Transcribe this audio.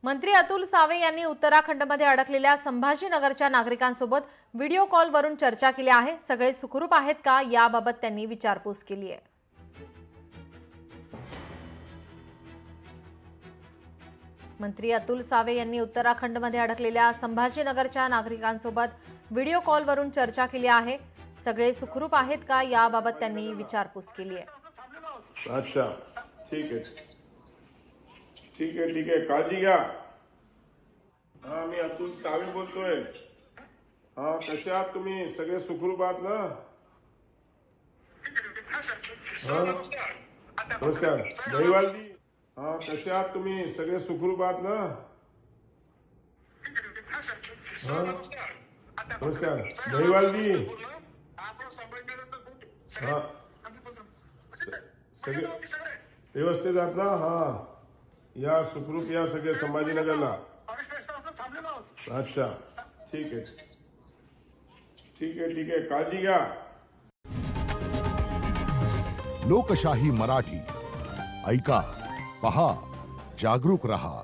मंत्री अतुल सावे यांनी उत्तराखंडमध्ये अडकलेल्या संभाजीनगरच्या नागरिकांसोबत व्हिडिओ कॉलवरून चर्चा केली आहे। सगळे सुखरूप आहेत का याबाबत त्यांनी विचारपूस केली आहे। मंत्री अतुल सावे यांनी उत्तराखंडमध्ये अडकलेल्या संभाजीनगरच्या नागरिकांसोबत व्हिडिओ कॉलवरून चर्चा केली आहे। सगळे सुखरूप आहेत का याबाबत त्यांनी विचारपूस केली आहे। अच्छा, ठीक आहे, ठीक आहे, ठीक आहे, काळजी घ्या। हा, मी अतुल सावे बोलतोय। हा, कसे आहात तुम्ही? सगळे सुखरूप आहात ना? नमस्कार दहीवालजी। हा, कसे आहात तुम्ही? सगळे सुखरूप आहात ना? नमस्कार दहीवालजी। हा, सगळे व्यवस्थित आहात ना? हा, या सुखरूप या सगळे संभाजीनगरला। अच्छा, ठीक आहे, ठीक आहे, ठीक आहे, काळजी घ्या। लोकशाही मराठी ऐका, पहा, जागरूक रहा।